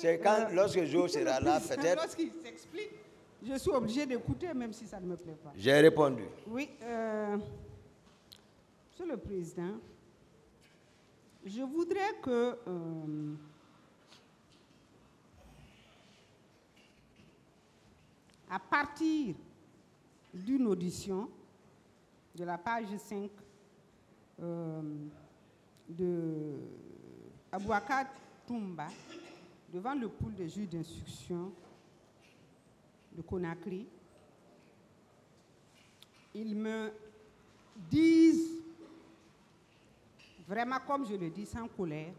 C'est quand, lorsque Joe sera là, peut-être. Lorsqu'il s'explique, je suis obligée d'écouter, même si ça ne me plaît pas. J'ai répondu. Oui, Monsieur le Président, je voudrais que à partir d'une audition de la page 5 de Abouakar Toumba devant le pool de juges d'instruction de Conakry, ils me disent vraiment, comme je le dis, sans colère,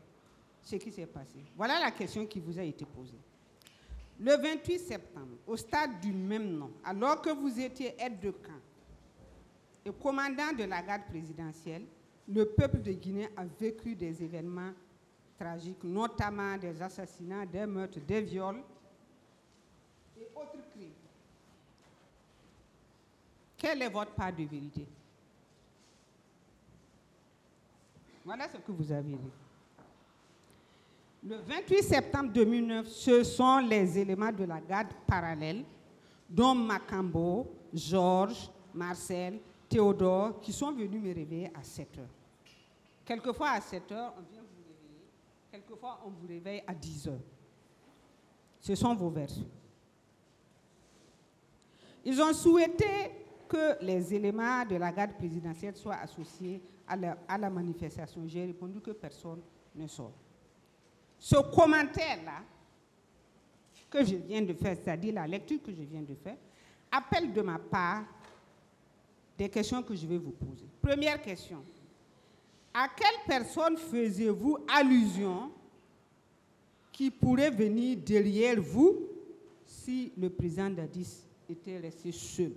ce qui s'est passé. Voilà la question qui vous a été posée. Le 28 septembre, au stade du même nom, alors que vous étiez aide de camp et commandant de la garde présidentielle, le peuple de Guinée a vécu des événements tragiques, notamment des assassinats, des meurtres, des viols et autres crimes. Quelle est votre part de vérité? Voilà ce que vous avez dit. Le 28 septembre 2009, ce sont les éléments de la garde parallèle, dont Macambo, Georges, Marcel, Théodore, qui sont venus me réveiller à 7 heures. Quelquefois à 7 heures, on vient vous réveiller. Quelquefois, on vous réveille à 10 heures. Ce sont vos versions. Ils ont souhaité que les éléments de la garde présidentielle soient associés à la manifestation. J'ai répondu que personne ne sort. Ce commentaire-là que je viens de faire, c'est-à-dire la lecture que je viens de faire, appelle de ma part des questions que je vais vous poser. Première question. À quelle personne faisiez-vous allusion qui pourrait venir derrière vous si le président Dadis était resté seul?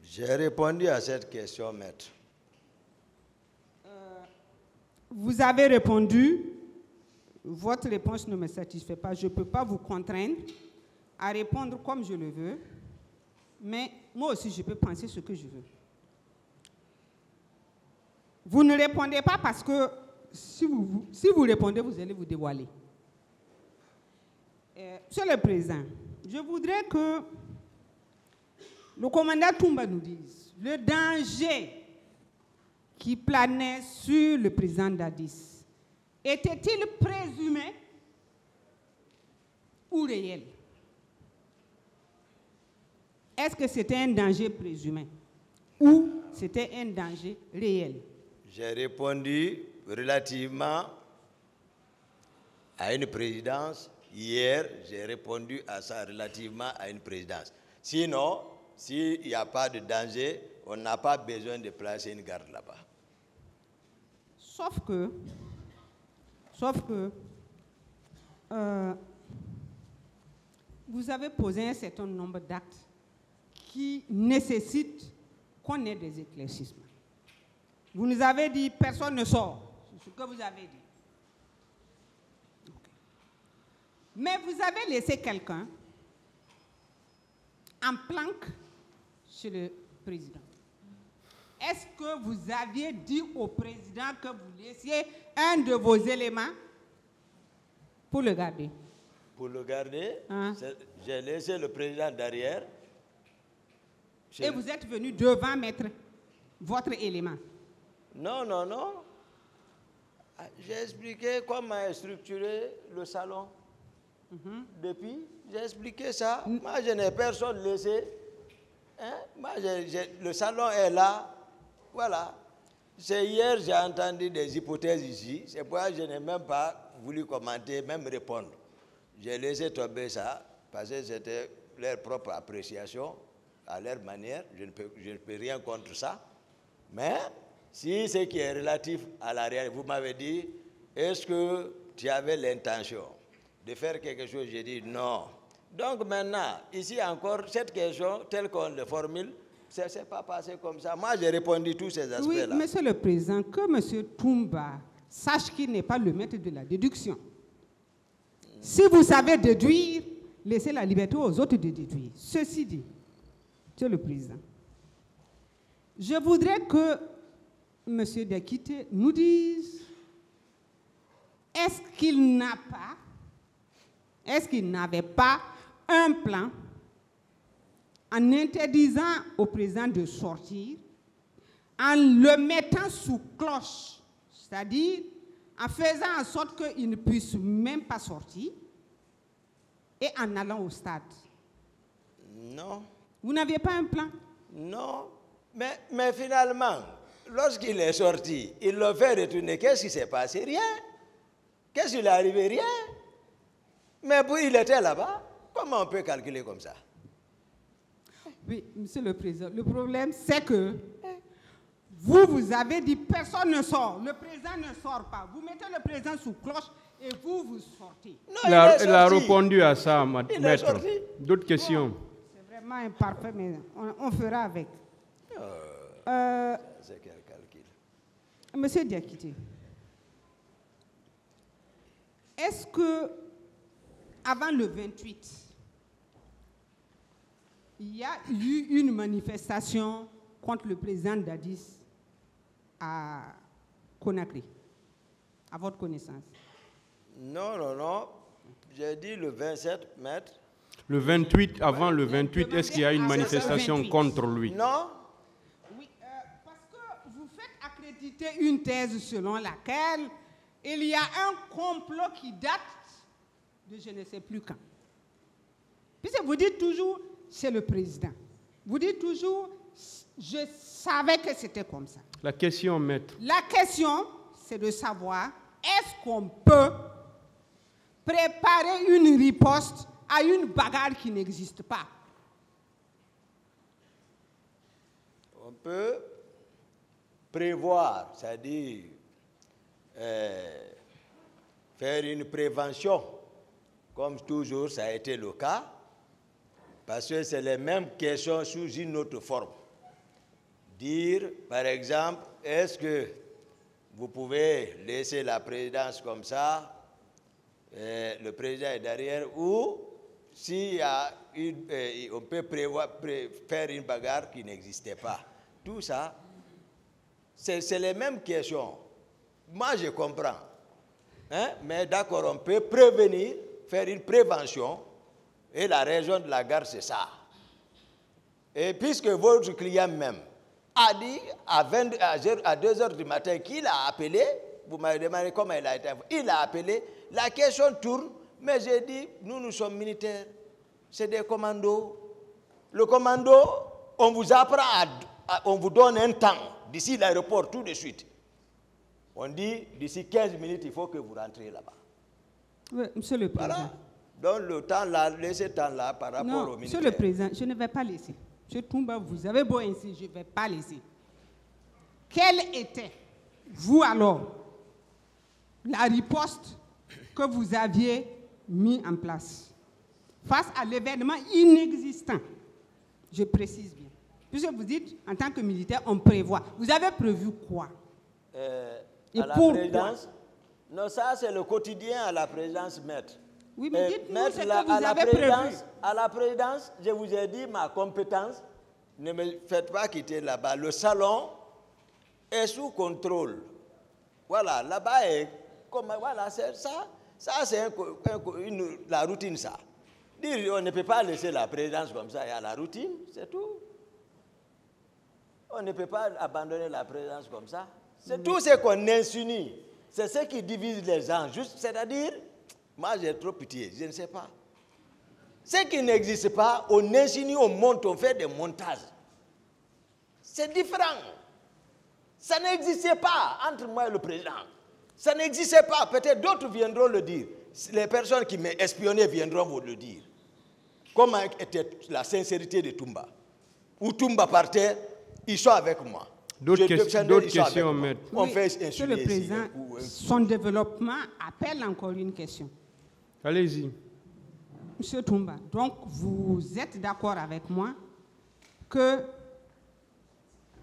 J'ai répondu à cette question, maître. Vous avez répondu. Votre réponse ne me satisfait pas. Je ne peux pas vous contraindre à répondre comme je le veux, mais moi aussi, je peux penser ce que je veux. Vous ne répondez pas parce que si vous répondez, vous allez vous dévoiler. Monsieur le Président, je voudrais que le commandant Toumba nous dise le danger qui planait sur le président Dadis. Était-il présumé ou réel? Est-ce que c'était un danger présumé ou c'était un danger réel? J'ai répondu relativement à une présidence. Hier, j'ai répondu à ça relativement à une présidence. Sinon, s'il n'y a pas de danger, on n'a pas besoin de placer une garde là-bas. Sauf que vous avez posé un certain nombre d'actes qui nécessitent qu'on ait des éclaircissements. Vous nous avez dit personne ne sort, c'est ce que vous avez dit. Okay. Mais vous avez laissé quelqu'un en planque chez le président. Est-ce que vous aviez dit au président que vous laissiez un de vos éléments pour le garder? Pour le garder, j'ai laissé le président derrière. Et vous êtes venu devant mettre votre élément? Non, non, non. J'ai expliqué comment est structuré le salon. Depuis, j'ai expliqué ça. Moi, je n'ai personne laissé. Hein? Moi, le salon est là. Voilà. C'est hier, j'ai entendu des hypothèses ici. C'est pourquoi je n'ai même pas voulu commenter, même répondre. J'ai laissé tomber ça, parce que c'était leur propre appréciation, à leur manière. Je ne peux rien contre ça. Mais, si ce qui est relatif à la réalité, vous m'avez dit, est-ce que tu avais l'intention de faire quelque chose? J'ai dit non. Donc maintenant, ici encore, cette question, telle qu'on le formule, ça ne s'est pas passé comme ça. Moi, j'ai répondu tous ces aspects-là. Oui, Monsieur le Président, que M. Toumba sache qu'il n'est pas le maître de la déduction. Si vous savez déduire, laissez la liberté aux autres de déduire. Ceci dit, Monsieur le Président, je voudrais que M. Diakité nous dise, est-ce qu'il n'a pas est-ce qu'il n'avait pas un plan en interdisant au président de sortir, en le mettant sous cloche, c'est-à-dire en faisant en sorte qu'il ne puisse même pas sortir, et en allant au stade? Non. Vous n'aviez pas un plan? Non. Mais finalement, lorsqu'il est sorti, il l'a fait retourner. Qu'est-ce qui s'est passé? Rien. Qu'est-ce qui lui est arrivé? Rien. Mais puis il était là-bas. Comment on peut calculer comme ça? Oui, Monsieur le Président, le problème, c'est que vous avez dit personne ne sort. Le président ne sort pas. Vous mettez le président sous cloche et vous sortez. Non, Il a répondu à ça, maître. D'autres questions? Bon, c'est vraiment imparfait, mais on fera avec. C'est quel calcul? Monsieur Diakité, est-ce que avant le 28, il y a eu une manifestation contre le président Dadis à Conakry, à votre connaissance? Non. J'ai dit le 27, maître. Le 28, avant le 28, est-ce qu'il y a une manifestation contre lui? Non. Oui, parce que vous faites accréditer une thèse selon laquelle il y a un complot qui date de je ne sais plus quand. Puisque vous dites toujours, c'est le président. Vous dites toujours, je savais que c'était comme ça. La question, maître. La question, c'est de savoir, est-ce qu'on peut préparer une riposte à une bagarre qui n'existe pas? On peut prévoir, c'est-à-dire faire une prévention, comme toujours ça a été le cas, parce que c'est les mêmes questions sous une autre forme. Dire, par exemple, est-ce que vous pouvez laisser la présidence comme ça, le président est derrière, ou s'il y a on peut faire une bagarre qui n'existait pas. Tout ça, c'est les mêmes questions. Moi, je comprends. Hein? Mais d'accord, on peut prévenir, faire une prévention, et la raison de la guerre, c'est ça. Et puisque votre client même a dit à 2 heures du matin qu'il a appelé, vous m'avez demandé comment il a été, il a appelé, la question tourne, mais j'ai dit, nous sommes militaires, c'est des commandos. Le commando, on vous apprend, on vous donne un temps, d'ici l'aéroport, tout de suite. On dit, d'ici 15 minutes, il faut que vous rentriez là-bas. Oui, Monsieur le Président. Voilà. Donc le temps là, laissez temps là par rapport au militaire. Monsieur le Président, je ne vais pas laisser. Monsieur Toumba, vous avez beau ainsi, je ne vais pas laisser. Quelle était, vous alors, la riposte que vous aviez mis en place face à l'événement inexistant? Je précise bien. Puisque vous dites, en tant que militaire, on prévoit. Vous avez prévu quoi? Et à la pourquoi? présidence? Non, ça c'est le quotidien à la présidence, maître. Oui, mais dites-nous ce que vous à la avez prévu. À la présidence, je vous ai dit ma compétence. Ne me faites pas quitter là-bas. Le salon est sous contrôle. Voilà, là-bas, voilà, c'est ça. Ça, c'est la routine, ça. Dire on ne peut pas laisser la présidence comme ça, il y a la routine, c'est tout. On ne peut pas abandonner la présidence comme ça. C'est tout ce qu'on insinue. C'est ce qui divise les gens. C'est-à-dire, moi j'ai trop pitié, je ne sais pas. Ce qui n'existe pas, on insinue, on monte, on fait des montages. C'est différent. Ça n'existait pas entre moi et le président. Ça n'existait pas. Peut-être d'autres viendront le dire. Les personnes qui m'espionnaient viendront vous le dire. Comment était la sincérité de Toumba? Où Toumba partait, ils sont avec moi. D'autres questions, maître. Oui, Monsieur le Président, son développement appelle encore une question. Allez-y. Monsieur Toumba, donc vous êtes d'accord avec moi que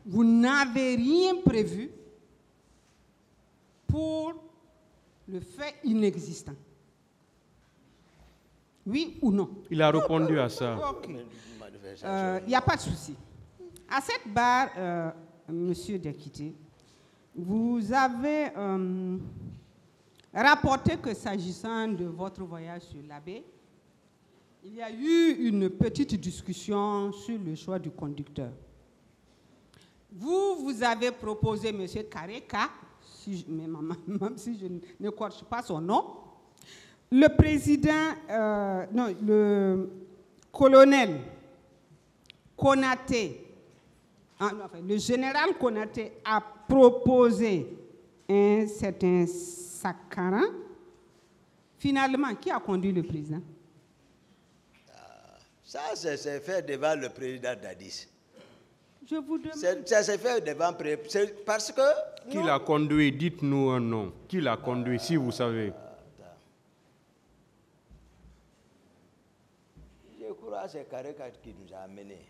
vous n'avez rien prévu pour le fait inexistant? Oui ou non? Il a répondu à ça. Ok. Il n'y a pas de souci. À cette barre, Monsieur Diakité, vous avez rapporté que s'agissant de votre voyage sur l'Abbé, Il y a eu une petite discussion sur le choix du conducteur. Vous avez proposé M. Kareka, même si je n'écorche pas son nom. Le président, le colonel Konaté, le général Konaté a proposé un certain Sakara. Finalement, qui a conduit le président? Ça, c'est fait devant le président Dadis. Je vous demande. Ça s'est fait devant parce que... Qui l'a conduit? Dites-nous un nom. Qui l'a conduit, si vous savez? Je crois que c'est Kareka qui nous a amenés.